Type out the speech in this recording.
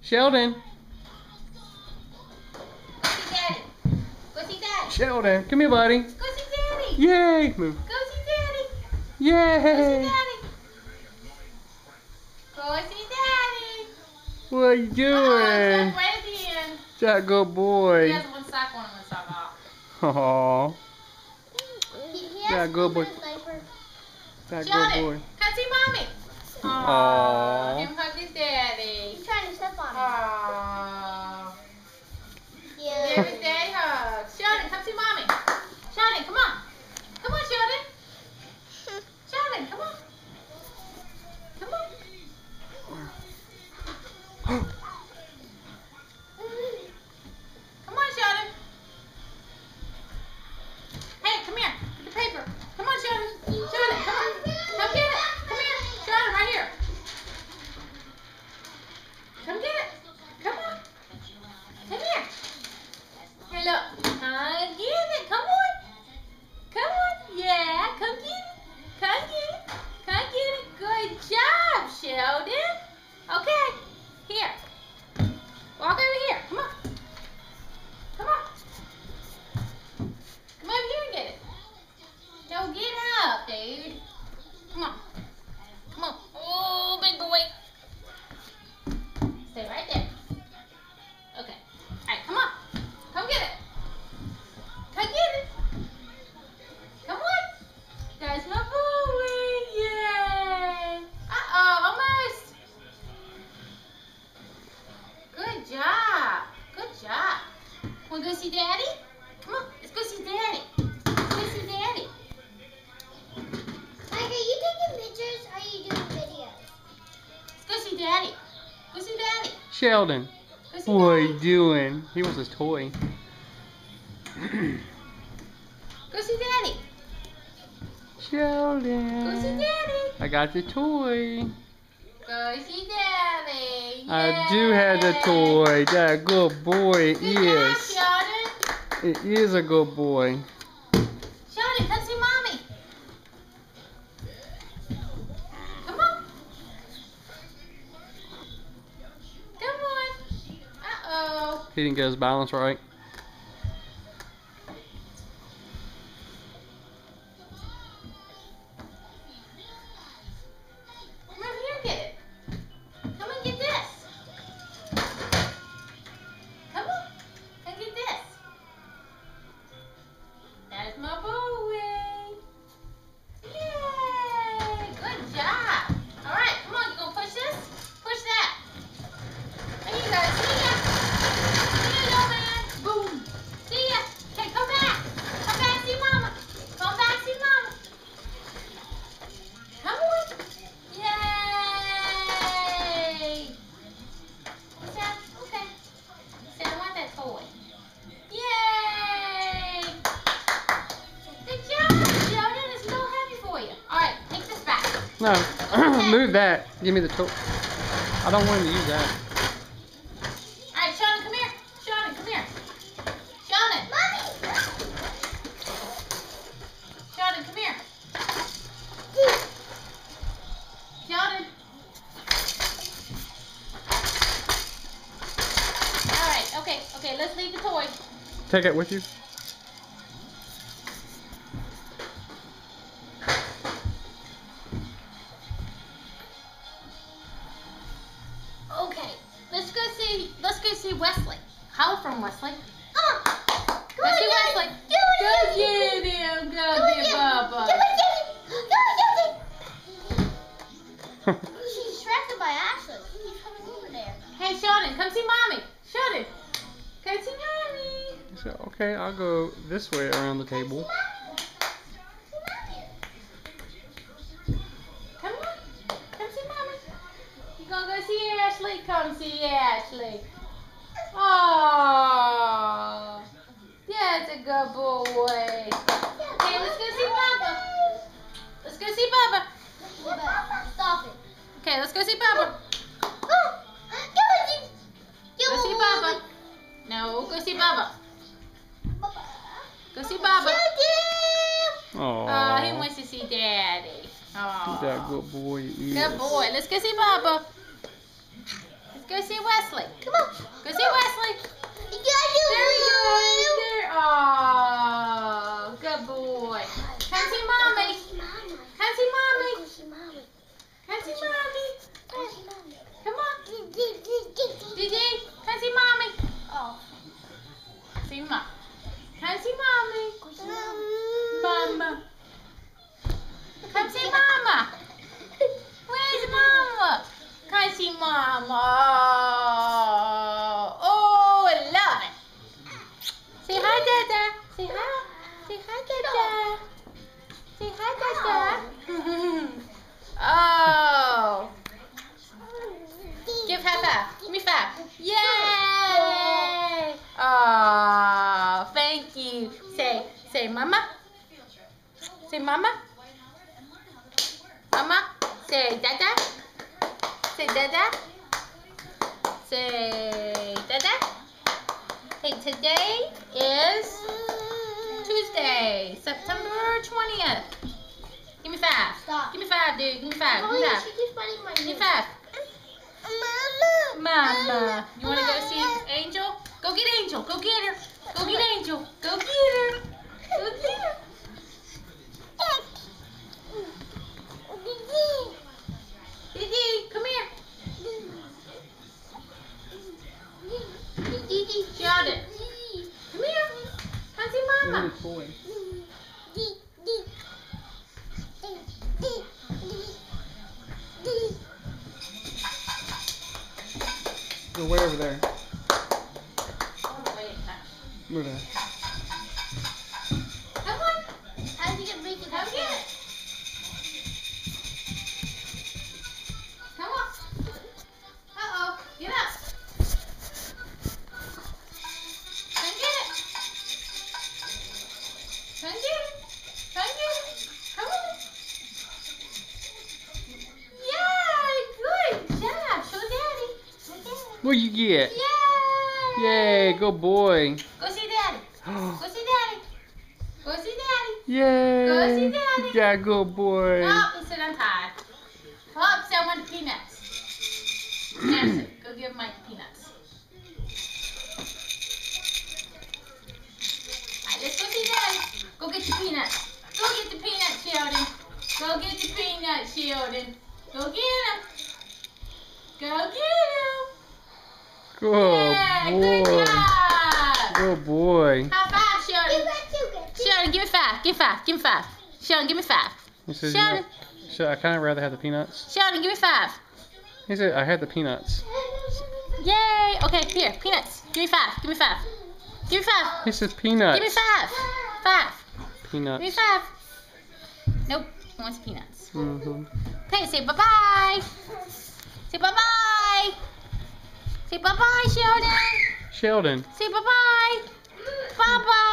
Sheldon. Go see Daddy. Go see Daddy. Sheldon, come here, buddy. Go see Daddy. Yay! Move. Go see Daddy. Yay! Go see Daddy. Go see Daddy. What are you doing? Oh, it's right at the end. That good He boy. has one sock on and one sock off. Aww. He Yeah, has good boy. sniper. That Sheldon, good boy. come see Mommy. Aww. Him hug his daddy. He's trying to step on him. Aww. Yeah. There's his daddy hug. Sheldon, come see Mommy. Sheldon, come on. Come on, Sheldon. Sheldon, come on. Come on. Come on, Sheldon. Hey, come here. Get the paper. Come on, Sheldon. Sheldon, come on. Come get it. Come here. Sheldon, right here. Come get it. Come on. Come here. Hey, look. Come get it. Come on. Come on. Yeah, come get it. Come get it. Come get it. Good job, Sheldon. Okay. Here. Walk over here. Come on. Come on. Come over here and get it. No, get up, dude. Come on. Come on. Oh, big boy. Stay right there. Okay. All right, come on. Come get it. Come get it. Come on. That's my boy. Yay. Uh-oh, almost. Good job. Good job. Want to go see Daddy? Come on, let's go see Daddy. Let's go see Daddy. Mike, are you taking pictures or are you doing videos? Let's go see Daddy. Go see Daddy. Sheldon, Go see what are Daddy. you doing? He wants his toy. Go see Daddy. Sheldon. Go see Daddy. I got the toy. Go see Daddy. I do have the Yay. toy. That good boy Good job, is. Sheldon. It is a good boy. Sheldon, come see Mommy. Come on. Come on. Uh-oh. He didn't get his balance right. Come over here and get it. Come and get this. Come on. And get this. That's my boy. Yay. Good job. All right. Come on. You going to push this? Push that. There you go. See ya. See ya, little man. Boom. See ya. Okay, come back. Come back. See Mama. Come back. See Mama. Come on. Yay! What's that? Okay. Say I want that toy. Yay! Good job, Sheldon. It's a little heavy for you. Alright, take this back. No, move that. Give me the toy. I don't want him to use that. Alright, Sheldon, come here. Sheldon, come here. Sheldon. Mommy! Sheldon, come here. Sheldon. Alright, okay, let's leave the toy. Take it with you. Okay, let's go see Wesley. Howl from Wesley. Oh, Go see Wesley. Go get him. Go get Bubba. She's distracted by Ashley. She's coming over there. Hey, Sheldon, come see Mommy. Sheldon, come see Mommy. So, okay, I'll go this way around the table. Come on. Come see Mommy. You gonna go see Ashley? Come see Ashley. Oh, that's a good boy. Okay, let's go see Bubba. Let's go see Bubba. Stop it. Okay, let's go see Bubba. Go see Bubba. No, go see Bubba. Go see Bubba. Oh, he Oh, wants to see Daddy. Oh, that good boy is. good boy. Let's go see Bubba. Go see Wesley. Come on. Go see Wesley. You gotta do There he it. goes. There. Oh, good boy. Come see mommy. Come see mommy. Come see mommy. Come on. Gigi, come see mommy. Oh. See mom. Come see mommy. Mama. Come see mama. Where's mama? Come see mama. Oh, I love it. Say hi, Dada. Say hi. Say hi, Dada. Say hi, Dada. Oh. Give high five. Give me five. Yay! Oh, thank you. Say mama. Say mama. Mama. Say dada. Say dada. Say dada. Hey, today is Tuesday, September 20th. Give me five. Stop. Give me five, dude. Give me five. Give me five. She keeps biting my Give me nose. five. Mama. Mama. You want to go see Angel? Go get Angel. Go get her. Go get Angel. Go get her. Go get her. Didi, come here. Sheldon, come here. Come see Mama. Good boy. Go way over there. Move that. Come on. How do you get big? Come get it. Come on. Uh-oh. Get up. Come get it. Come get it. Come get it. Come on. Yay! Good job. Show Daddy. Show Daddy. What you get? Yay! Yay, good boy. Go see Daddy. Go see Daddy. Go see Daddy. Yay. Go see Daddy. Yeah, good boy. Oh, he said I'm tired. Oh, so I want the peanuts. Samson, go give Mike peanuts. Alright, let's go see Daddy. Go get the peanuts. Go get the peanuts, Sheldon. Go get the peanuts, Sheldon. Go get them. Go get them. Good Yeah, boy. good job. Good boy. High five, Sheldon. Sheldon, give me five. Give me five. Give me five. Sheldon, give me five. He says, Sheldon. I kind of rather have the peanuts. Sheldon, give me five. He said, I had the peanuts. Yay! Okay, here, peanuts. Give me five. Give me five. Give me five. He says peanuts. Give me five. Five. Give me Peanuts. five. Nope. He wants peanuts. Mm-hmm. Okay, say bye-bye. Say bye-bye. Say bye-bye, Sheldon. Sheldon. Say bye-bye. Bye-bye.